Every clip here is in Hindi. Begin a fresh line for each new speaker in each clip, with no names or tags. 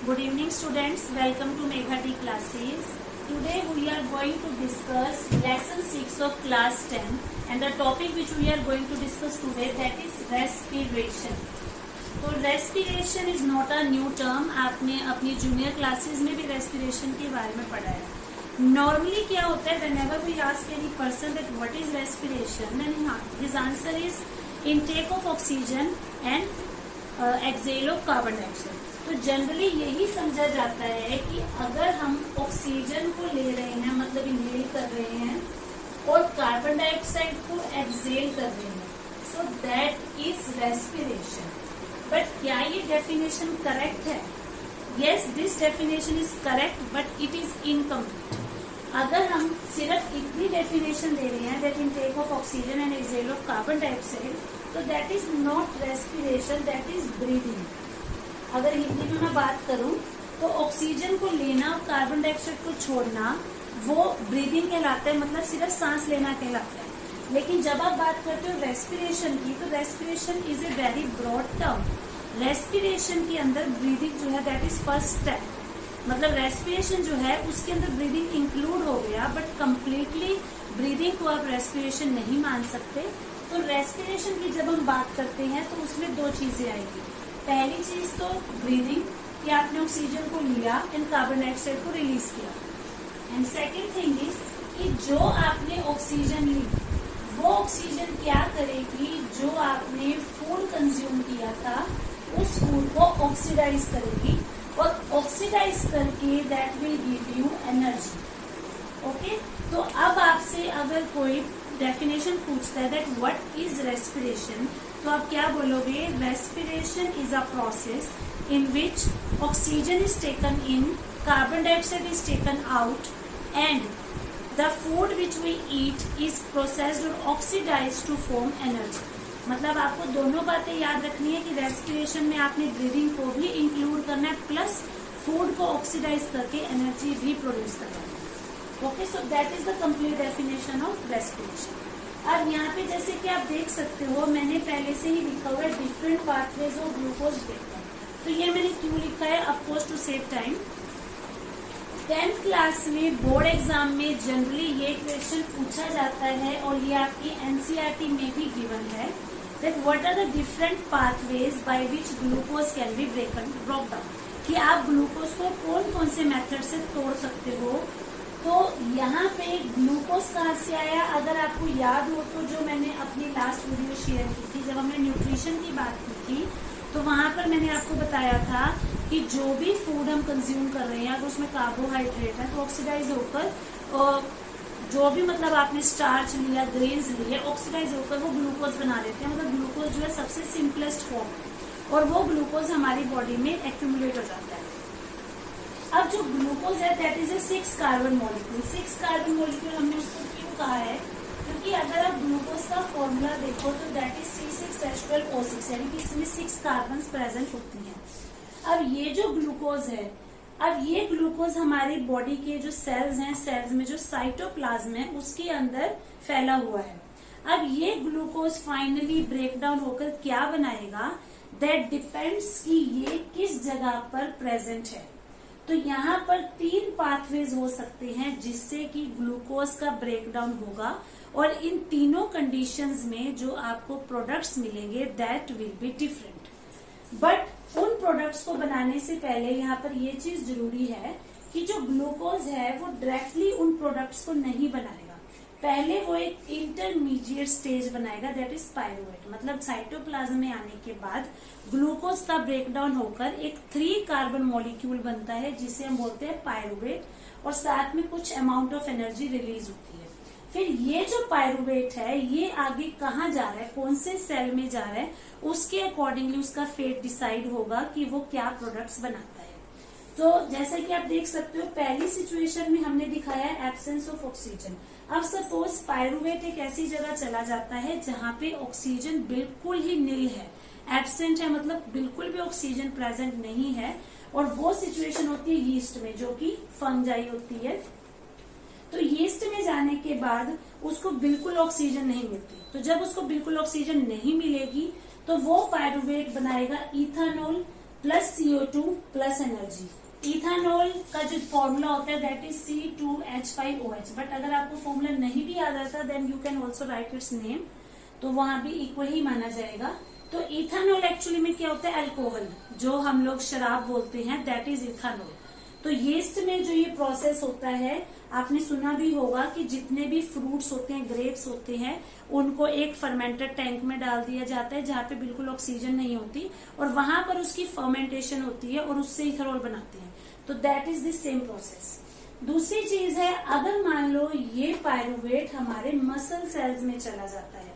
Good evening students, welcome to Megha D classes. Today we are going to discuss lesson 6 of class 10 and the topic which we are going to discuss today, that is respiration. तो respiration is not a new term. आपने अपनी junior classes में भी respiration के बारे में पढ़ा है. Normally क्या होता है, whenever we ask any person that what is respiration, then his answer is intake of oxygen and exhale of carbon dioxide. तो जनरली यही समझा जाता है कि अगर हम ऑक्सीजन को ले रहे हैं, मतलब इनहेल कर रहे हैं, और कार्बन डाइऑक्साइड को एक्सहेल कर रहे हैं, so that is respiration. But क्या ये डेफिनेशन करेक्ट है? Yes, this definition is correct but it is incomplete. अगर हम सिर्फ इतनी डेफिनेशन दे रहे हैं that intake of oxygen and exhale of carbon dioxide, तो that is not respiration, that is breathing. अगर हिंदी में मैं बात करूं तो ऑक्सीजन को लेना और कार्बन डाइऑक्साइड को छोड़ना वो ब्रीदिंग कहलाता है, मतलब सिर्फ सांस लेना कहलाता है. लेकिन जब आप बात करते हो रेस्पिरेशन की, तो respiration is a very broad term. Respiration के अंदर ब्रीदिंग जो है दैट इज फर्स्ट स्टेप. मतलब रेस्पिरेशन जो है उसके अंदर ब्रीदिंग इंक्लूड हो गया, बट कंप्लीटली ब्रीदिंग को आप रेस्पिरेशन नहीं मान सकते. तो रेस्पिरेशन की जब हम बात करते हैं तो उसमें दो चीजें आएगी. पहली चीज तो ब्रीदिंग, कि आपने ऑक्सीजन को लिया एंड कार्बन डाइऑक्साइड को रिलीज किया. एंड सेकेंड थिंग इज कि जो आपने ऑक्सीजन ली वो ऑक्सीजन क्या करेगी, जो आपने फूड कंज्यूम किया था उस फूड को ऑक्सीडाइज करेगी, और ऑक्सीडाइज करके that will give you energy. Okay, तो अब आपसे अगर कोई डेफिनेशन पूछता है दैट व्हाट इज रेस्पिरेशन, तो आप क्या बोलोगे? Respiration is a process in which oxygen is taken in, carbon dioxide is taken out, and the food which we eat is processed और ऑक्सीडाइज्ड टू फॉर्म एनर्जी. मतलब आपको दोनों बातें याद रखनी है कि रेस्पिरेशन में आपने ब्रीदिंग को भी इंक्लूड करना है, प्लस फूड को ऑक्सीडाइज करके एनर्जी भी प्रोड्यूस करना है. Okay, so that is the complete definition of respiration. अब यहाँ पे जैसे कि आप देख सकते हो, मैंने पहले से ही लिखा हुआ है different pathways of glucose breakdown. तो ये मैंने क्यों लिखा है? Of course to save time. 10th class में बोर्ड एग्जाम में जनरली ये क्वेश्चन पूछा जाता है और ये आपकी एनसीईआरटी में भी गिवन है that what are the different pathways by which glucose can be broke down, कि आप ग्लूकोज को कौन कौन से मेथड से तोड़ सकते हो. तो यहाँ पे ग्लूकोज कहाँ से आया? अगर आपको याद हो तो जो मैंने अपनी लास्ट वीडियो शेयर की थी जब हमने न्यूट्रिशन की बात की थी, तो वहां पर मैंने आपको बताया था कि जो भी फूड हम कंज्यूम कर रहे हैं अगर उसमें कार्बोहाइड्रेट है तो ऑक्सीडाइज होकर जो भी मतलब आपने स्टार्च लिया, ग्रेन्स लिए, ऑक्सीडाइज होकर वो ग्लूकोज बना देते हैं. मतलब ग्लूकोज जो है सबसे सिंपलेस्ट फॉर्म, और वो ग्लूकोज हमारी बॉडी में एक्यूमुलेट हो जाता है. अब जो ग्लूकोज है that is a 6 carbon molecule. 6 carbon molecule हमने उसको क्यों कहा है? क्योंकि अगर आप ग्लूकोज का फॉर्मूला देखो तो दैट इज C6H12O6, यानी कि इसमें 6 कार्बन प्रेजेंट होती हैं. अब ये जो ग्लूकोज है, अब ये ग्लूकोज हमारी बॉडी के जो सेल्स हैं, सेल्स में जो साइटोप्लाज्म है उसके अंदर फैला हुआ है. अब ये ग्लूकोज फाइनली ब्रेक डाउन होकर क्या बनाएगा, दैट डिपेंड्स कि ये किस जगह पर प्रेजेंट है. तो यहाँ पर 3 पाथवेज हो सकते हैं जिससे कि ग्लूकोज का ब्रेकडाउन होगा, और इन तीनों कंडीशंस में जो आपको प्रोडक्ट्स मिलेंगे that will be different. But उन प्रोडक्ट्स को बनाने से पहले यहाँ पर ये चीज जरूरी है कि जो ग्लूकोज है वो डायरेक्टली उन प्रोडक्ट्स को नहीं बनाएगा. पहले वो एक इंटरमीडिएट स्टेज बनाएगा दैट इज पायरुवेट. मतलब साइटोप्लाज्म में आने के बाद ग्लूकोज का ब्रेकडाउन होकर एक 3 कार्बन मॉलिक्यूल बनता है जिसे हम बोलते हैं पायरुवेट, और साथ में कुछ अमाउंट ऑफ एनर्जी रिलीज होती है. फिर ये जो पायरुवेट है ये आगे कहाँ जा रहा है, कौन से सेल में जा रहा है, उसके अकॉर्डिंगली उसका फेट डिसाइड होगा कि वो क्या प्रोडक्ट्स बनाता है. तो जैसा कि आप देख सकते हो पहली सिचुएशन में हमने दिखाया है एब्सेंस ऑफ ऑक्सीजन. अब सपोज पायरुवेट एक ऐसी जगह चला जाता है जहाँ पे ऑक्सीजन बिल्कुल ही नील है, एब्सेंट है, मतलब बिल्कुल भी ऑक्सीजन प्रेजेंट नहीं है, और वो सिचुएशन होती है यीस्ट में जो कि फंजाई होती है. तो यीस्ट में जाने के बाद उसको बिल्कुल ऑक्सीजन नहीं मिलती. तो जब उसको बिल्कुल ऑक्सीजन नहीं मिलेगी तो वो पायरुवेट बनाएगा ethanol, plus CO2 plus energy. Ethanol का जो फॉर्मूला होता है दैट इज C2H5OH। बट अगर आपको फॉर्मूला नहीं भी याद आता then you can also write its name, तो वहां भी इक्वल ही माना जाएगा। तो इथानॉल एक्चुअली में क्या होता है, अल्कोहल, जो हम लोग शराब बोलते हैं, दैट इज इथानॉल। तो यीस्ट में जो ये प्रोसेस होता है, आपने सुना भी होगा कि जितने भी फ्रूट्स होते हैं, ग्रेप्स होते हैं, उनको एक फर्मेंटेड टैंक में डाल दिया जाता है जहाँ पे बिल्कुल ऑक्सीजन नहीं होती, और वहां पर उसकी फर्मेंटेशन होती है और उससे इथेनॉल बनाते हैं। तो that is the same process. दूसरी चीज है, अगर मान लो ये पायरुवेट हमारे मसल सेल्स में चला जाता है।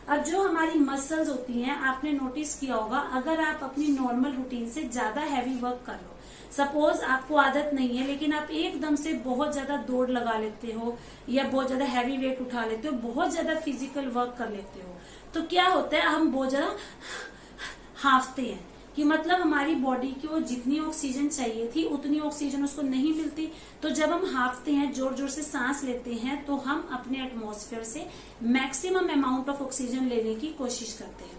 अब जो हमारी मसल्स होती हैं, आपने नोटिस किया होगा, अगर आप अपनी नॉर्मल रूटीन से ज्यादा हैवी वर्क कर लो, सपोज आपको आदत नहीं है लेकिन आप एकदम से बहुत ज्यादा दौड़ लगा लेते हो या बहुत ज्यादा हैवी वेट उठा लेते हो, बहुत ज्यादा फिजिकल वर्क कर लेते हो, तो क्या होता है, हम बहुत ज्यादा हांफते हैं कि मतलब हमारी बॉडी को जितनी ऑक्सीजन चाहिए थी उतनी ऑक्सीजन उसको नहीं मिलती। तो जब हम हांफते हैं, जोर जोर से सांस लेते हैं, तो हम अपने एटमॉस्फेयर से मैक्सिमम अमाउंट ऑफ ऑक्सीजन लेने की कोशिश करते हैं।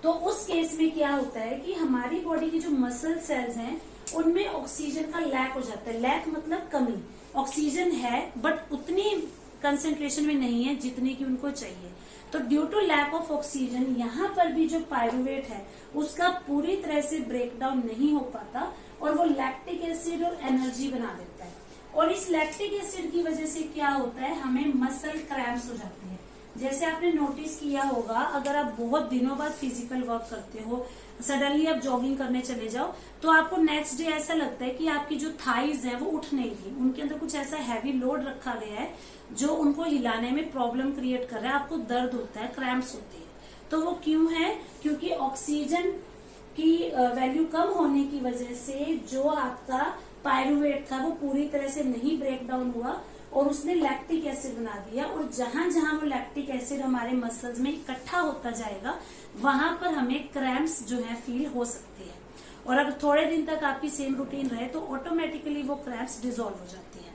तो उस केस में क्या होता है कि हमारी बॉडी की जो मसल सेल्स हैं उनमें ऑक्सीजन का लैक हो जाता है। लैक मतलब कमी, ऑक्सीजन है बट उतनी कंसेंट्रेशन में नहीं है जितनी की उनको चाहिए। तो due to lack of oxygen यहाँ पर भी जो पायरुवेट है उसका पूरी तरह से ब्रेकडाउन नहीं हो पाता और वो लैक्टिक एसिड और एनर्जी बना देता है। और इस लैक्टिक एसिड की वजह से क्या होता है, हमें मसल क्रैम्प्स हो जाती है। जैसे आपने नोटिस किया होगा, अगर आप बहुत दिनों बाद फिजिकल वर्क करते हो, सडनली आप जॉगिंग करने चले जाओ, तो आपको नेक्स्ट डे ऐसा लगता है कि आपकी जो थाइज है वो उठ नहीं रही, उनके अंदर कुछ ऐसा हैवी लोड रखा गया है जो उनको हिलाने में प्रॉब्लम क्रिएट कर रहा है, आपको दर्द होता है, क्रैम्प्स होती है। तो वो क्यों है, क्योंकि ऑक्सीजन की वैल्यू कम होने की वजह से जो आपका पायरुवेट था वो पूरी तरह से नहीं ब्रेक डाउन हुआ और उसने लैक्टिक एसिड बना दिया। और जहां जहां वो लैक्टिक एसिड हमारे मसल्स में इकट्ठा होता जाएगा वहां पर हमें क्रैम्प्स जो है फील हो सकती है। और अगर थोड़े दिन तक आपकी सेम रूटीन रहे तो ऑटोमेटिकली वो क्रैम्प्स डिसॉल्व हो जाती है।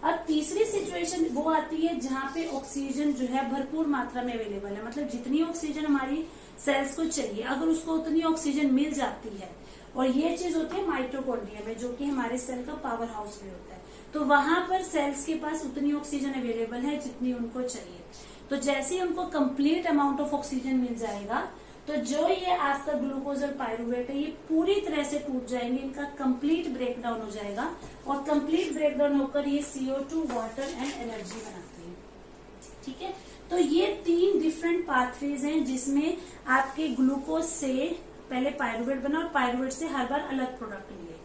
अब तीसरी सिचुएशन वो आती है जहां पे ऑक्सीजन जो है भरपूर मात्रा में अवेलेबल है, मतलब जितनी ऑक्सीजन हमारी सेल्स को चाहिए अगर उसको उतनी ऑक्सीजन मिल जाती है, और ये चीज होती है माइटोकॉन्ड्रिया में, जो कि हमारे सेल का पावर हाउस भी होता है। तो वहां पर सेल्स के पास उतनी ऑक्सीजन अवेलेबल है जितनी उनको चाहिए। तो जैसे ही उनको कंप्लीट अमाउंट ऑफ ऑक्सीजन मिल जाएगा तो जो ये आपका ग्लूकोज और पायरुवेट है ये पूरी तरह से टूट जाएंगे, इनका कंप्लीट ब्रेकडाउन हो जाएगा और कंप्लीट ब्रेकडाउन होकर ये CO2, वाटर एंड एनर्जी बनाते हैं। ठीक है, तो ये 3 डिफरेंट पाथवेज हैं जिसमें आपके ग्लूकोज से पहले पायरुवेट बना और पायरुवेट से हर बार अलग प्रोडक्ट मिले।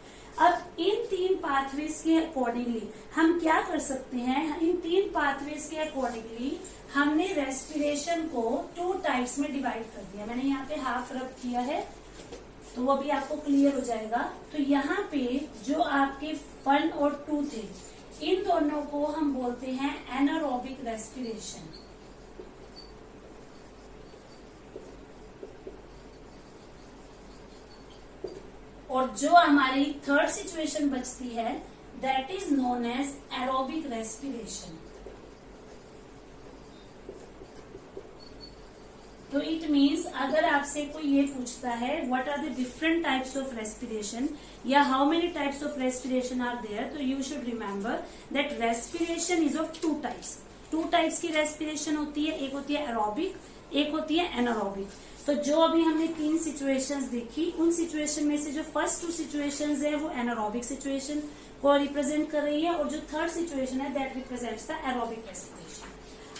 अब इन 3 पाथवेज के अकॉर्डिंगली हम क्या कर सकते हैं, इन 3 पाथवेज के अकॉर्डिंगली हमने रेस्पिरेशन को 2 टाइप्स में डिवाइड कर दिया। मैंने यहाँ पे हाफ रब किया है तो वो भी आपको क्लियर हो जाएगा। तो यहाँ पे जो आपके 1 और 2 थे, इन दोनों को हम बोलते हैं एनारोबिक रेस्पिरेशन। और जो हमारी 3rd सिचुएशन बचती है that is known as aerobic respiration. तो इट मीन्स अगर आपसे कोई ये पूछता है what are the different types of respiration या how many types of respiration are there, तो you should remember that respiration is of 2 types. 2 types की रेस्पिरेशन होती है, एक होती है एरोबिक, एक होती है एनारोबिक। तो जो अभी हमने 3 सिचुएशंस देखी, उन सिचुएशन में से जो फर्स्ट 2 सिचुएशंस है वो एनारोबिक सिचुएशन को रिप्रेजेंट कर रही है और जो 3rd सिचुएशन है that represents the aerobic respiration.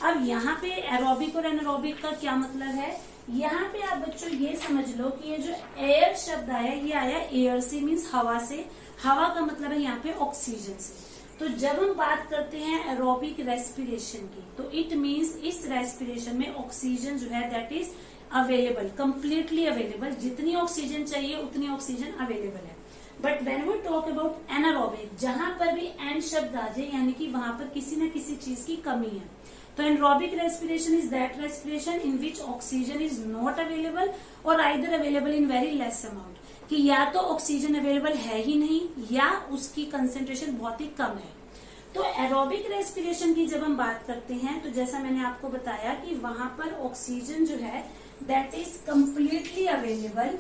अब यहाँ पे एरोबिक और एनारोबिक का क्या मतलब है, यहाँ पे आप बच्चों ये समझ लो कि ये जो एयर शब्द आया ये आया एयर से, मीन्स हवा से। हवा का मतलब है यहाँ पे ऑक्सीजन से। तो जब हम बात करते हैं एरोबिक रेस्पिरेशन की तो इट मीन्स इस रेस्पिरेशन में ऑक्सीजन जो है that is available, completely available, जितनी ऑक्सीजन चाहिए उतनी ऑक्सीजन अवेलेबल है। But when we talk about anaerobic, जहां पर भी एन शब्द आ जाए यानी कि वहां पर किसी न किसी चीज की कमी है। तो anaerobic respiration is that respiration in which oxygen is not available और either available in very less amount, कि या तो ऑक्सीजन अवेलेबल है ही नहीं या उसकी कंसेंट्रेशन बहुत ही कम है। तो एरोबिक रेस्पिरेशन की जब हम बात करते हैं तो जैसा मैंने आपको बताया कि वहां पर ऑक्सीजन जो है दैट इज कंप्लीटली अवेलेबल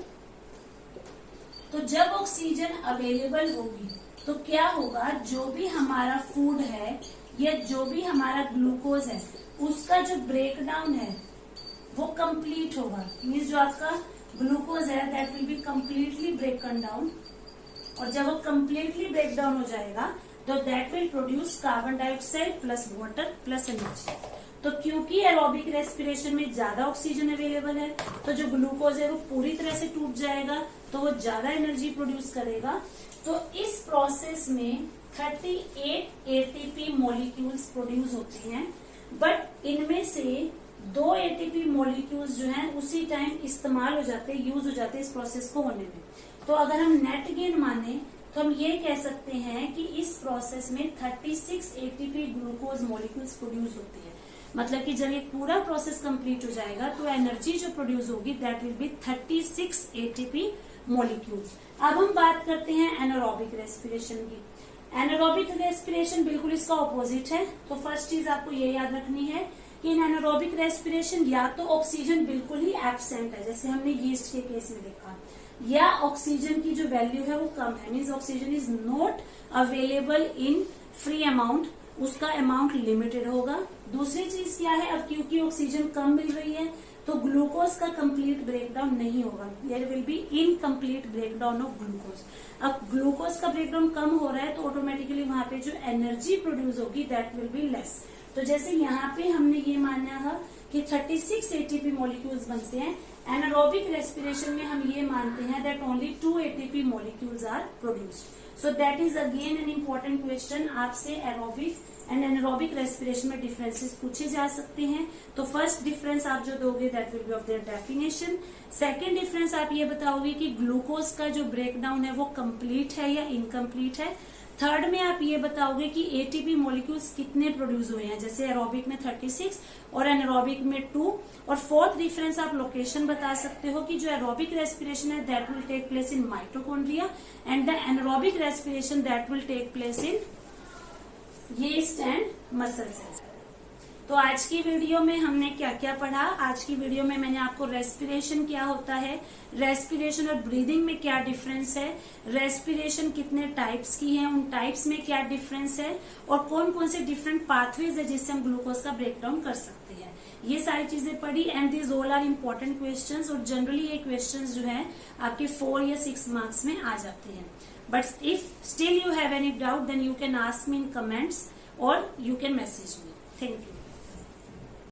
तो जब ऑक्सीजन अवेलेबल होगी तो क्या होगा, जो भी हमारा फूड है या जो भी हमारा ग्लूकोज है उसका जो ब्रेकडाउन है वो कंप्लीट होगा। मीन्स जो आपका ग्लूकोज है that will be completely ब्रेकन down, और जब वो कंप्लीटली ब्रेक डाउन हो जाएगा तो that will produce carbon dioxide plus water plus energy. तो क्योंकि एरोबिक रेस्पिरेशन में ज्यादा ऑक्सीजन अवेलेबल है तो जो ग्लूकोज है वो पूरी तरह से टूट जाएगा, तो वो ज्यादा एनर्जी प्रोड्यूस करेगा। तो इस प्रोसेस में 38 एटीपी मॉलिक्यूल्स प्रोड्यूस होते हैं, बट इनमें से 2 एटीपी मॉलिक्यूल्स जो हैं उसी टाइम इस्तेमाल हो जाते हैं, यूज हो जाते हैं इस प्रोसेस को होने में। तो अगर हम नेट गेन माने तो हम ये कह सकते हैं कि इस प्रोसेस में 36 एटीपी ग्लूकोज मॉलिक्यूल्स प्रोड्यूस होती है। मतलब कि जब ये पूरा प्रोसेस कंप्लीट हो जाएगा तो एनर्जी जो प्रोड्यूस होगी that will B 36 ATP molecules. अब हम बात करते हैं एनारोबिक रेस्पिरेशन की। एनारोबिक रेस्पिरेशन बिल्कुल इसका ऑपोजिट है। तो फर्स्ट चीज आपको ये याद रखनी है कि इन एनारोबिक रेस्पिरेशन या तो ऑक्सीजन बिल्कुल ही एब्सेंट है, जैसे हमने यीस्ट के केस में देखा, या ऑक्सीजन की जो वैल्यू है वो कम है, means oxygen is not available in free amount, उसका अमाउंट लिमिटेड होगा। दूसरी चीज क्या है, अब क्योंकि ऑक्सीजन कम मिल रही है तो ग्लूकोज का कंप्लीट ब्रेकडाउन नहीं होगा, there will be incomplete breakdown of glucose. अब ग्लूकोज का ब्रेकडाउन कम हो रहा है तो ऑटोमेटिकली वहां पे जो एनर्जी प्रोड्यूस होगी दैट विल बी लेस। तो जैसे यहाँ पे हमने ये माना है कि 36 एटीपी मॉलिक्यूल्स बनते हैं, एनारोबिक रेस्पिरेशन में हम ये मानते हैं that only 2 ATP molecules are produced. So that is again an important question. आपसे एरोबिक एंड एनारोबिक रेस्पिरेशन में डिफरेंसेस पूछे जा सकते हैं। तो फर्स्ट डिफरेंस आप जो दोगे that will B of their definition. Second difference आप ये बताओगे कि ग्लूकोज का जो ब्रेकडाउन है वो कंप्लीट है या इनकम्प्लीट है। थर्ड में आप ये बताओगे कि एटीपी मॉलिक्यूल्स कितने प्रोड्यूस हुए हैं, जैसे एरोबिक में 36 और एनारोबिक में 2। और फोर्थ डिफरेंस आप लोकेशन बता सकते हो कि जो एरोबिक रेस्पिरेशन है that will take place in mitochondria and the anaerobic respiration that will take place in yeast and muscle cells. तो आज की वीडियो में हमने क्या क्या पढ़ा। आज की वीडियो में मैंने आपको रेस्पिरेशन क्या होता है, रेस्पिरेशन और ब्रीदिंग में क्या डिफरेंस है, रेस्पिरेशन कितने टाइप्स की है, उन टाइप्स में क्या डिफरेंस है, और कौन कौन से डिफरेंट पाथवेज है जिससे हम ग्लूकोज का ब्रेकडाउन कर सकते हैं, ये सारी चीजें पढ़ी। And this all are important questions, और जनरली ये क्वेश्चंस जो है आपके 4 या 6 मार्क्स में आ जाते हैं। But if still you have any doubt then you can ask me in comments और you can message me. Thank you.